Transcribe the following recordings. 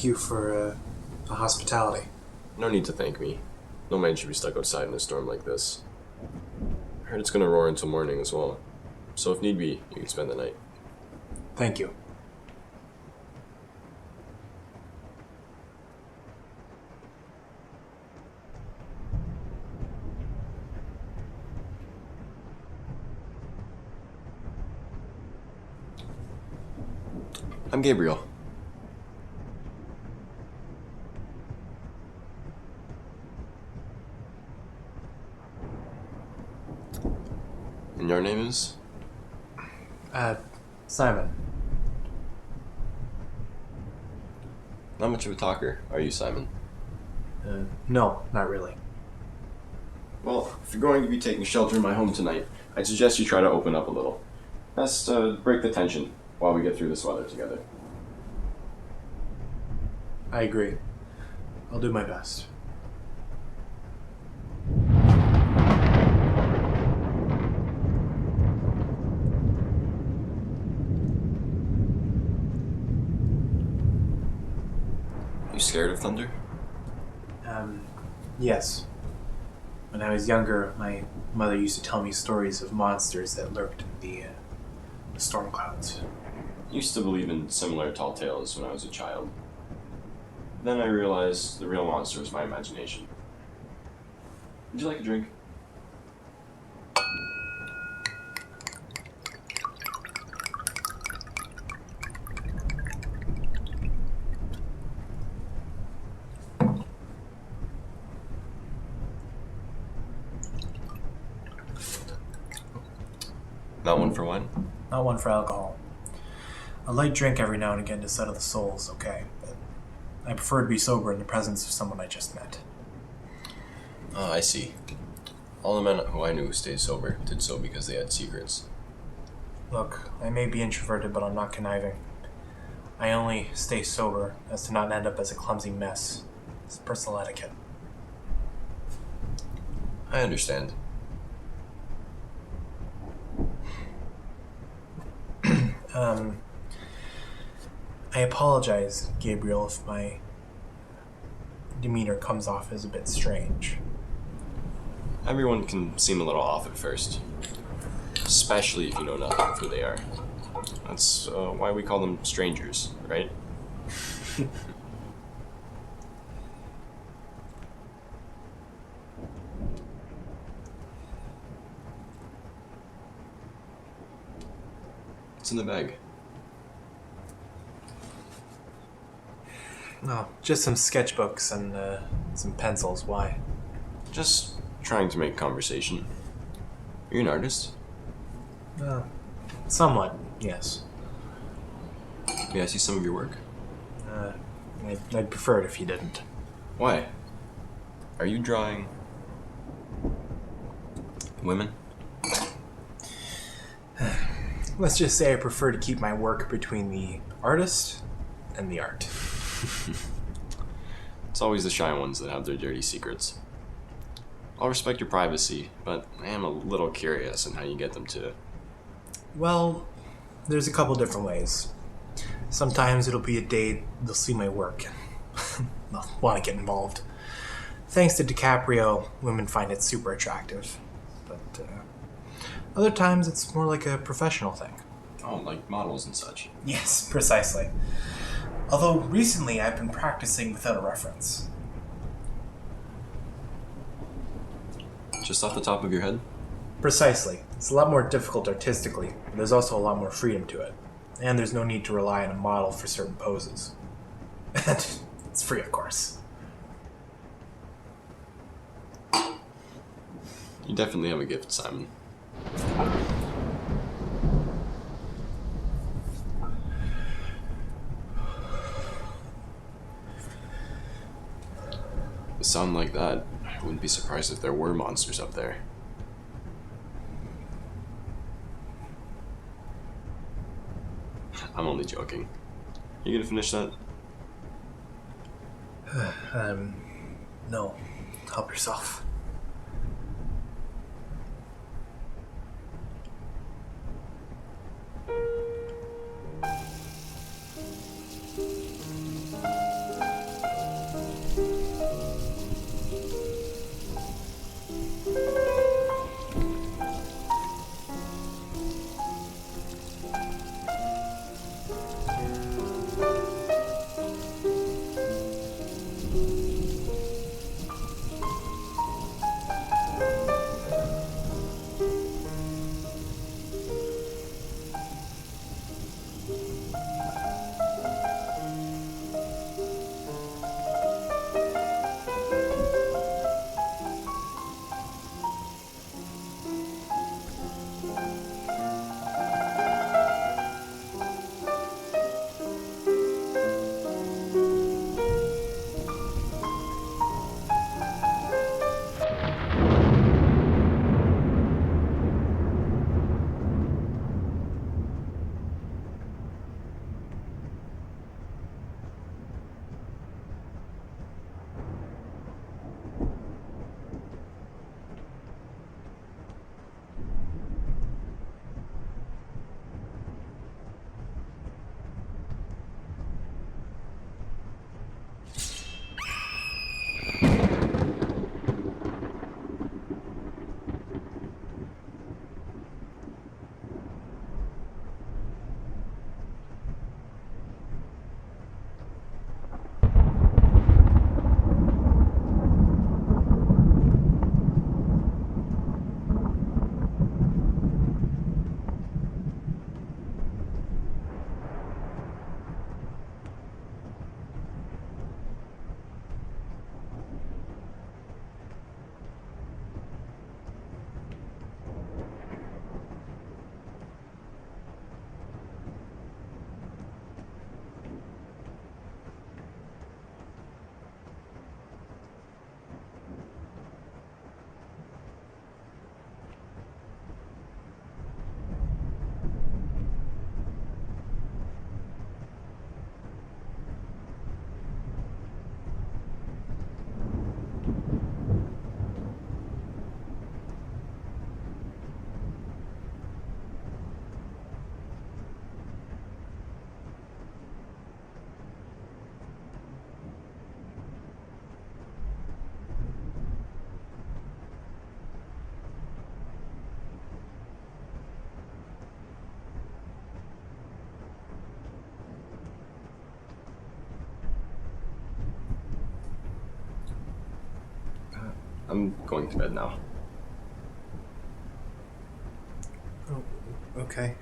thank you for the hospitality. No need to thank me. No man should be stuck outside in a storm like this. I heard it's gonna roar until morning as well. So if need be, you can spend the night. Thank you. I'm Gabriel. And your name is? Simon. Not much of a talker, are you, Simon? No, not really. Well, if you're going to be taking shelter in my home tonight, I'd suggest you try to open up a little. Best break the tension while we get through this weather together. I agree. I'll do my best. You scared of thunder? Yes. When I was younger, my mother used to tell me stories of monsters that lurked in the storm clouds. I used to believe in similar tall tales when I was a child. Then I realized the real monster was my imagination. Would you like a drink? Not one for wine? Not one for alcohol. A light drink every now and again to settle the soul is okay, but I prefer to be sober in the presence of someone I just met. Ah, I see. All the men who I knew who stayed sober did so because they had secrets. Look, I may be introverted, but I'm not conniving. I only stay sober as to not end up as a clumsy mess. It's personal etiquette. I understand. I apologize, Gabriel, if my demeanor comes off as a bit strange. Everyone can seem a little off at first. Especially if you know nothing of who they are. That's why we call them strangers, right? What's in the bag? No, just some sketchbooks and some pencils. Why? Just trying to make conversation. Are you an artist? Somewhat, yes. May I see some of your work? I'd prefer it if you didn't. Why? Are you drawing women? Let's just say I prefer to keep my work between the artist and the art. It's always the shy ones that have their dirty secrets. I'll respect your privacy, but I am a little curious on how you get them to... Well, there's a couple different ways. Sometimes it'll be a date, they'll see my work, and they'll want to get involved. Thanks to DiCaprio, women find it super attractive. But other times it's more like a professional thing. Oh, like models and such. Yes, precisely. Although recently I've been practicing without a reference. Just off the top of your head? Precisely. It's a lot more difficult artistically, but there's also a lot more freedom to it. And there's no need to rely on a model for certain poses. And it's free, of course. You definitely have a gift, Simon. A sound like that, I wouldn't be surprised if there were monsters up there. I'm only joking. You gonna finish that? No. Help yourself. I'm going to bed now. Oh, okay.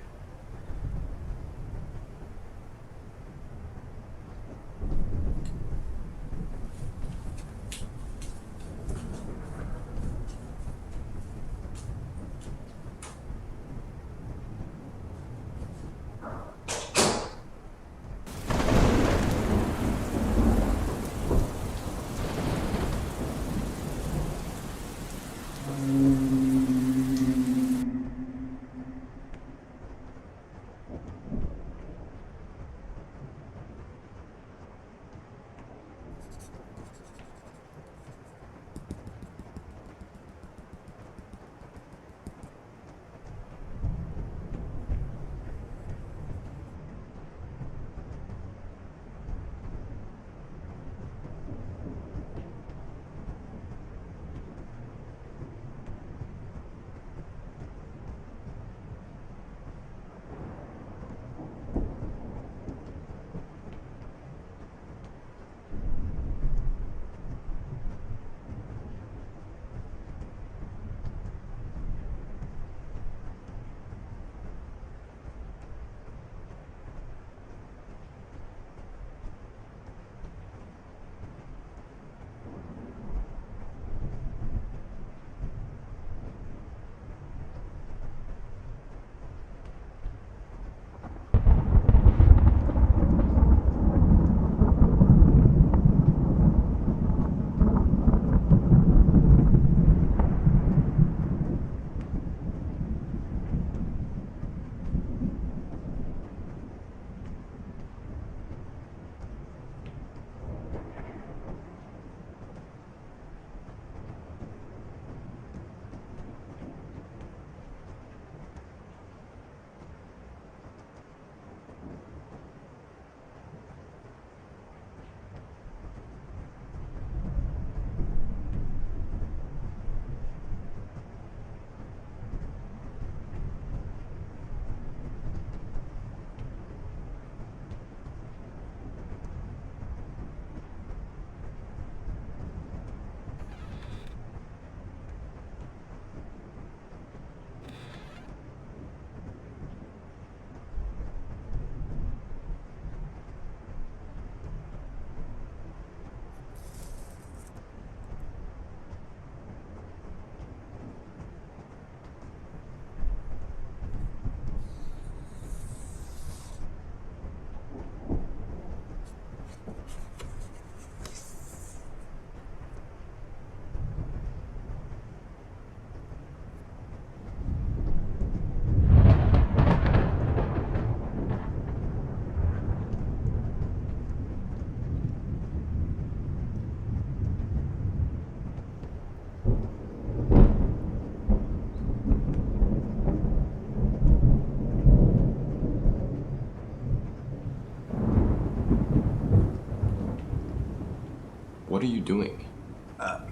What are you doing?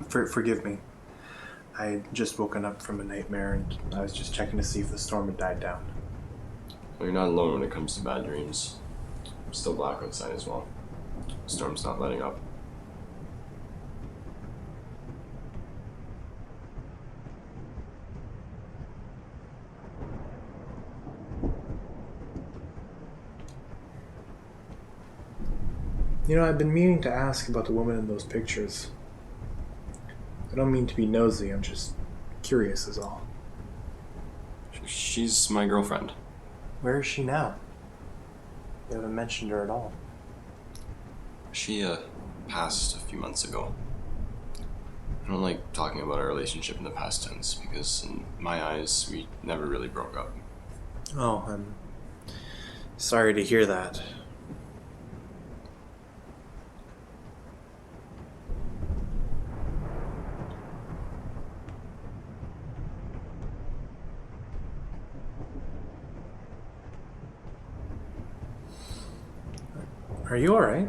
Forgive me. I had just woken up from a nightmare and I was just checking to see if the storm had died down. Well, you're not alone when it comes to bad dreams. It's still black outside as well. The storm's not letting up. You know, I've been meaning to ask about the woman in those pictures. I don't mean to be nosy, I'm just curious is all. She's my girlfriend. Where is she now? You haven't mentioned her at all. She, passed a few months ago. I don't like talking about our relationship in the past tense because, in my eyes, we never really broke up. Oh, I'm sorry to hear that. Are you alright?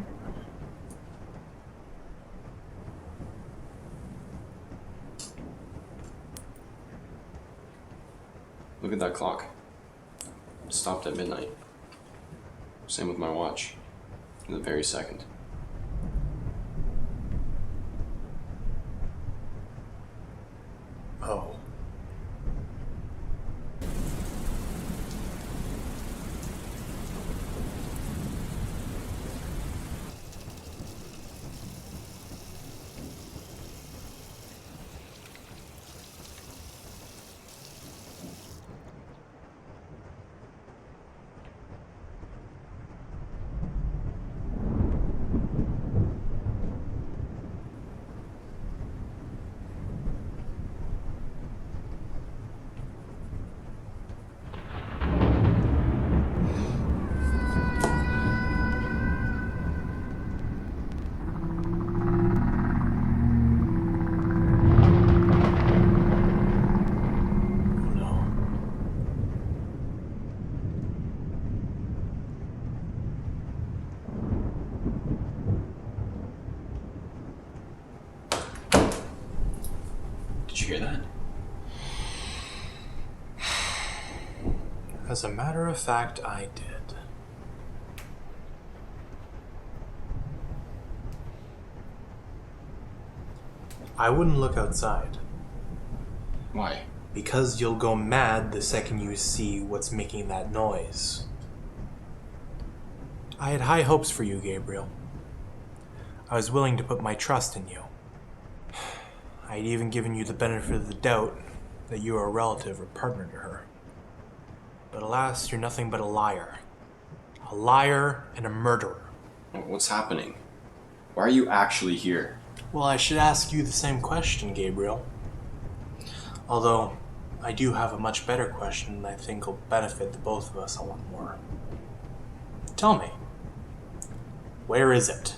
Look at that clock. It stopped at midnight. Same with my watch. In the very second. hear that? As a matter of fact, I did. I wouldn't look outside. Why? Because you'll go mad the second you see what's making that noise. I had high hopes for you, Gabriel. I was willing to put my trust in you. I had even given you the benefit of the doubt that you are a relative or partner to her. But alas, you're nothing but a liar. A liar and a murderer. What's happening? Why are you actually here? Well, I should ask you the same question, Gabriel. Although, I do have a much better question that I think will benefit the both of us a lot more. Tell me, where is it?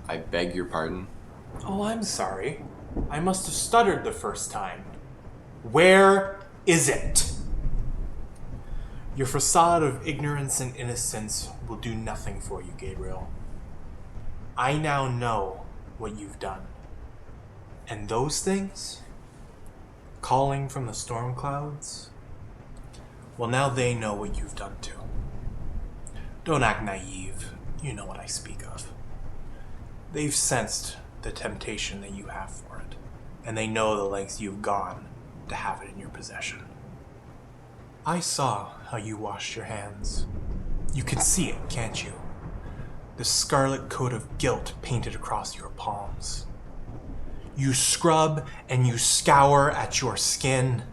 I beg your pardon? Oh, I'm sorry. I must have stuttered the first time. Where is it? Your facade of ignorance and innocence will do nothing for you, Gabriel. I now know what you've done. And those things, calling from the storm clouds, well, now they know what you've done too. Don't act naive. You know what I speak of. They've sensed the temptation that you have for it, and they know the lengths you've gone to have it in your possession. I saw how you washed your hands. You can see it, can't you? The scarlet coat of guilt painted across your palms. You scrub and you scour at your skin,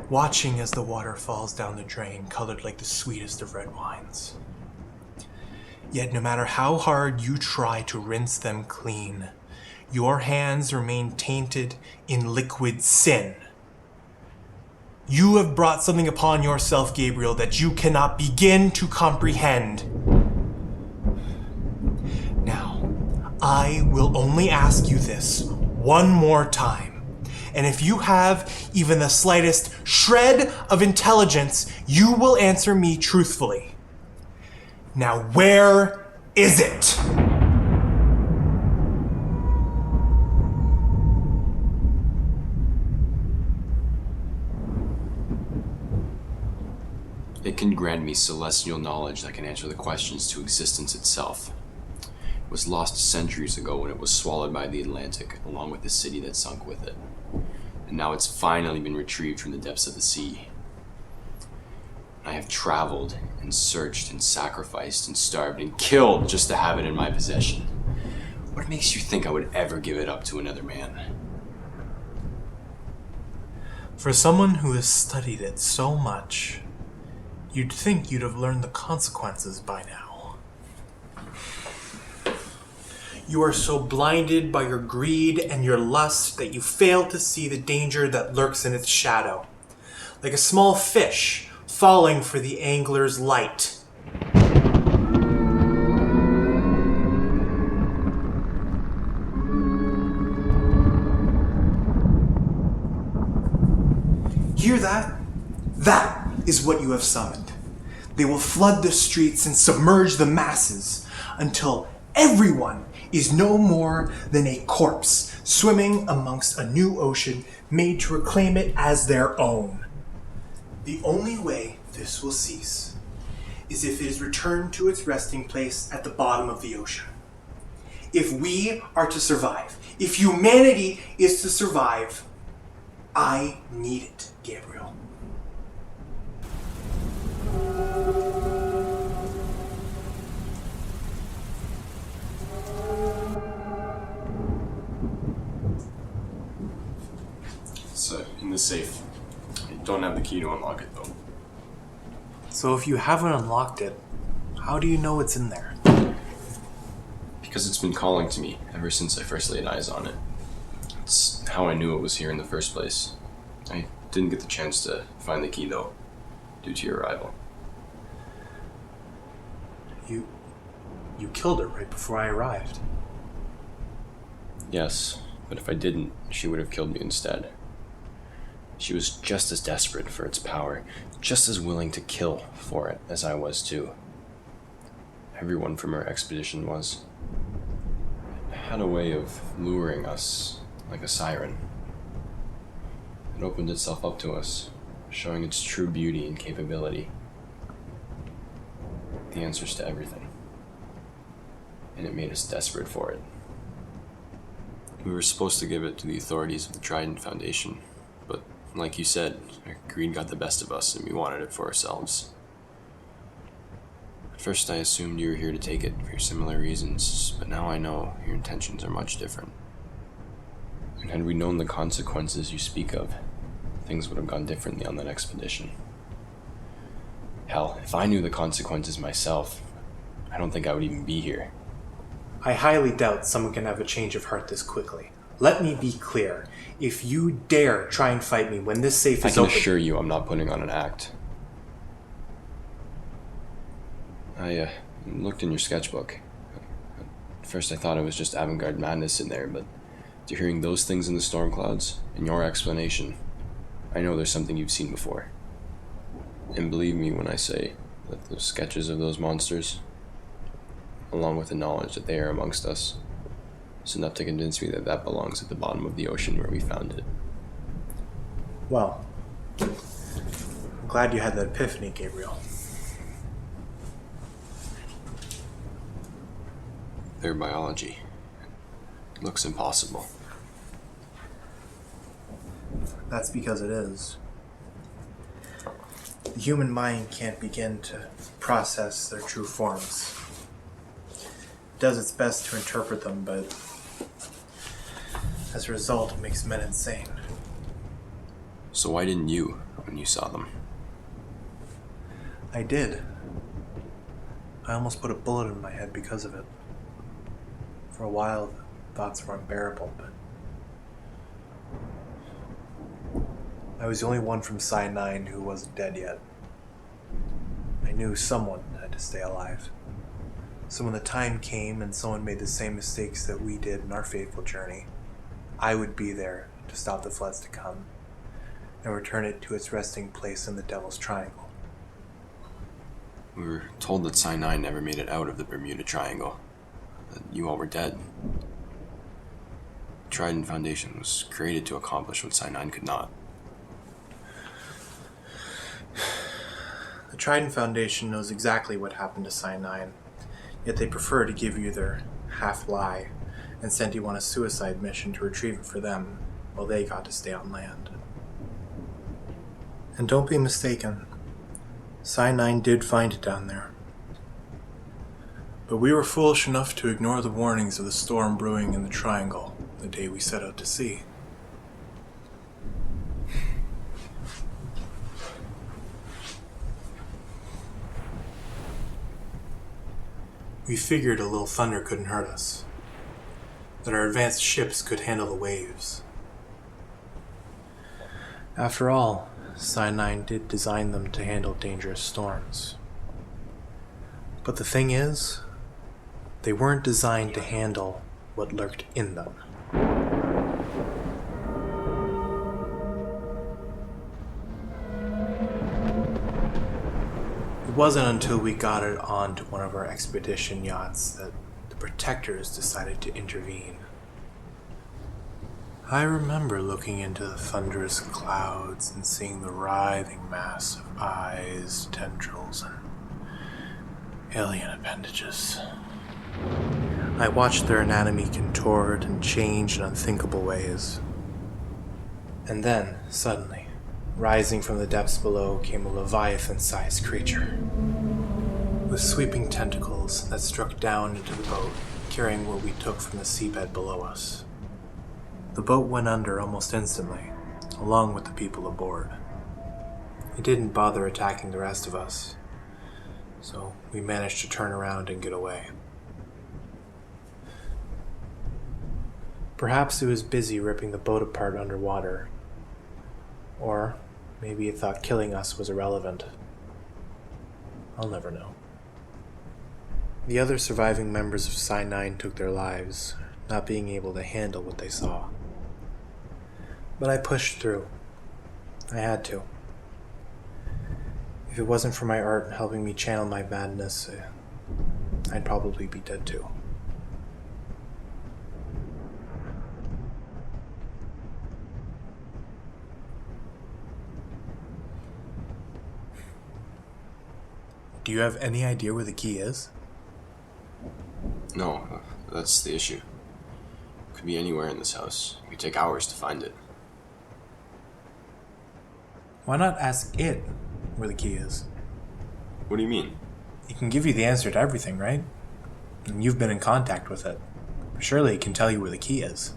watching as the water falls down the drain, colored like the sweetest of red wines. Yet no matter how hard you try to rinse them clean, your hands remain tainted in liquid sin. You have brought something upon yourself, Gabriel, that you cannot begin to comprehend. Now, I will only ask you this one more time. And if you have even the slightest shred of intelligence, you will answer me truthfully. Now, where is it? It can grant me celestial knowledge that can answer the questions to existence itself. It was lost centuries ago when it was swallowed by the Atlantic, along with the city that sunk with it. And now it's finally been retrieved from the depths of the sea. I have traveled and searched and sacrificed and starved and killed just to have it in my possession. What makes you think I would ever give it up to another man? For someone who has studied it so much, you'd think you'd have learned the consequences by now. You are so blinded by your greed and your lust that you fail to see the danger that lurks in its shadow, like a small fish falling for the angler's light. Hear that? That is what you have summoned. They will flood the streets and submerge the masses until everyone is no more than a corpse swimming amongst a new ocean made to reclaim it as their own. The only way this will cease is if it is returned to its resting place at the bottom of the ocean. If we are to survive, if humanity is to survive, I need it, Gabriel. It's in the safe. I don't have the key to unlock it, though. So if you haven't unlocked it, how do you know it's in there? Because it's been calling to me ever since I first laid eyes on it. It's how I knew it was here in the first place. I didn't get the chance to find the key, though, due to your arrival. You killed her right before I arrived. Yes, but if I didn't, she would have killed me instead. She was just as desperate for its power, just as willing to kill for it as I was too. Everyone from her expedition was. had a way of luring us like a siren. It opened itself up to us, showing its true beauty and capability. The answers to everything. And it made us desperate for it. We were supposed to give it to the authorities of the Trident Foundation, but like you said, our greed got the best of us and we wanted it for ourselves. At first I assumed you were here to take it for similar reasons, but now I know your intentions are much different. And had we known the consequences you speak of, things would have gone differently on that expedition. Hell, if I knew the consequences myself, I don't think I would even be here. I highly doubt someone can have a change of heart this quickly. Let me be clear. If you dare try and fight me when this safe is open... I can assure you I'm not putting on an act. I looked in your sketchbook. At first I thought it was just avant-garde madness in there, but after hearing those things in the storm clouds, and your explanation, I know there's something you've seen before. And believe me when I say that those sketches of those monsters, along with the knowledge that they are amongst us, is enough to convince me that that belongs at the bottom of the ocean where we found it. Well, I'm glad you had that epiphany, Gabriel. Their biology. It looks impossible. That's because it is. The human mind can't begin to process their true forms. It does its best to interpret them, but as a result, it makes men insane. So why didn't you when you saw them? I did. I almost put a bullet in my head because of it. For a while, the thoughts were unbearable, but I was the only one from Psi 9 who wasn't dead yet. I knew someone had to stay alive. So when the time came and someone made the same mistakes that we did in our fateful journey, I would be there to stop the floods to come and return it to its resting place in the Devil's Triangle. We were told that Psi 9 never made it out of the Bermuda Triangle. That you all were dead. The Trident Foundation was created to accomplish what Psi 9 could not. The Trident Foundation knows exactly what happened to Psi 9, yet they prefer to give you their half-lie and send you on a suicide mission to retrieve it for them while they got to stay on land. And don't be mistaken, Psi 9 did find it down there. But we were foolish enough to ignore the warnings of the storm brewing in the Triangle the day we set out to sea. We figured a little thunder couldn't hurt us, that our advanced ships could handle the waves. After all, Psi 9 did design them to handle dangerous storms. But the thing is, they weren't designed to handle what lurked in them. It wasn't until we got it onto one of our expedition yachts that the protectors decided to intervene. I remember looking into the thunderous clouds and seeing the writhing mass of eyes, tendrils, and alien appendages. I watched their anatomy contort and change in unthinkable ways. And then, suddenly, rising from the depths below came a leviathan-sized creature, with sweeping tentacles that struck down into the boat, carrying what we took from the seabed below us. The boat went under almost instantly, along with the people aboard. It didn't bother attacking the rest of us, so we managed to turn around and get away. Perhaps it was busy ripping the boat apart underwater, or maybe it thought killing us was irrelevant. I'll never know. The other surviving members of Psi 9 took their lives, not being able to handle what they saw. But I pushed through. I had to. If it wasn't for my art helping me channel my madness, I'd probably be dead too. Do you have any idea where the key is? No, that's the issue. It could be anywhere in this house. It could take hours to find it. Why not ask it where the key is? What do you mean? It can give you the answer to everything, right? And you've been in contact with it. Surely it can tell you where the key is.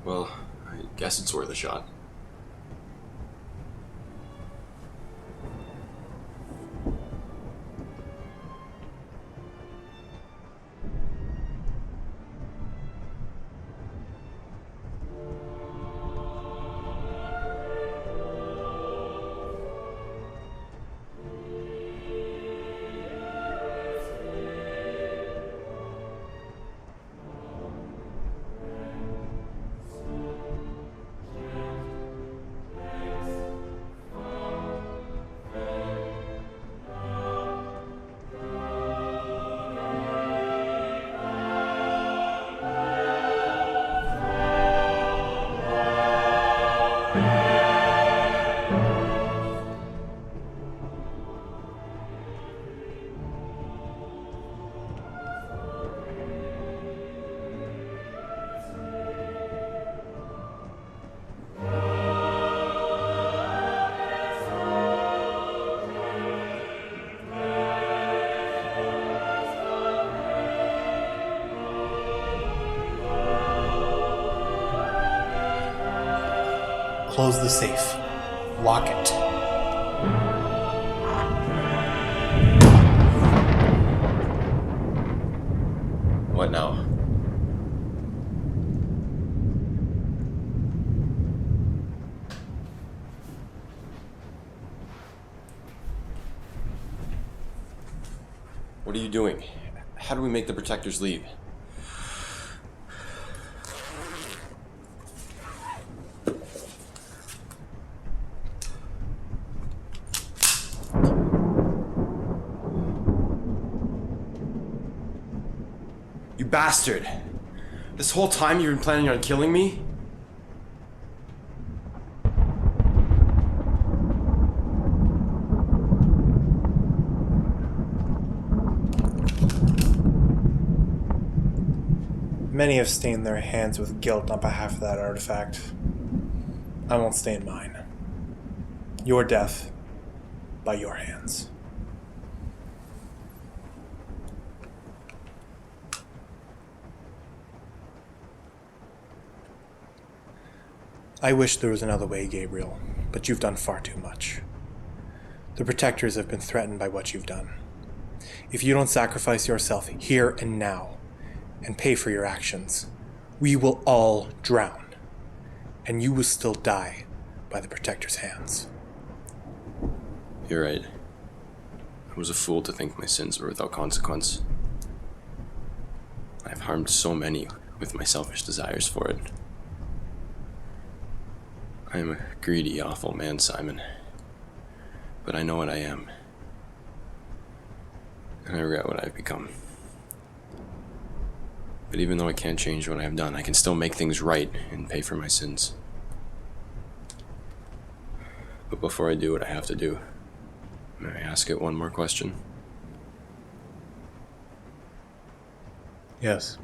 Well, I guess it's worth a shot. Close the safe. Lock it. What now? What are you doing? How do we make the protectors leave? You bastard! This whole time you've been planning on killing me? Many have stained their hands with guilt on behalf of that artifact. I won't stain mine. Your death by your hands. I wish there was another way, Gabriel, but you've done far too much. The protectors have been threatened by what you've done. If you don't sacrifice yourself here and now and pay for your actions, we will all drown, and you will still die by the protector's hands. You're right. I was a fool to think my sins were without consequence. I've harmed so many with my selfish desires for it. I am a greedy, awful man, Simon. But I know what I am. And I regret what I've become. But even though I can't change what I have done, I can still make things right and pay for my sins. But before I do what I have to do, may I ask it one more question? Yes.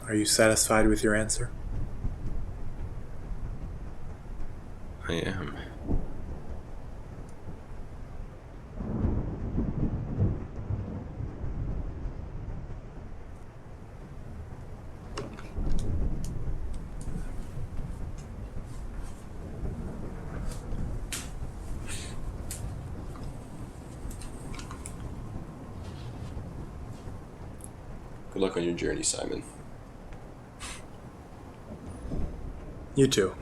Are you satisfied with your answer? I am. Good luck on your journey, Simon. You too.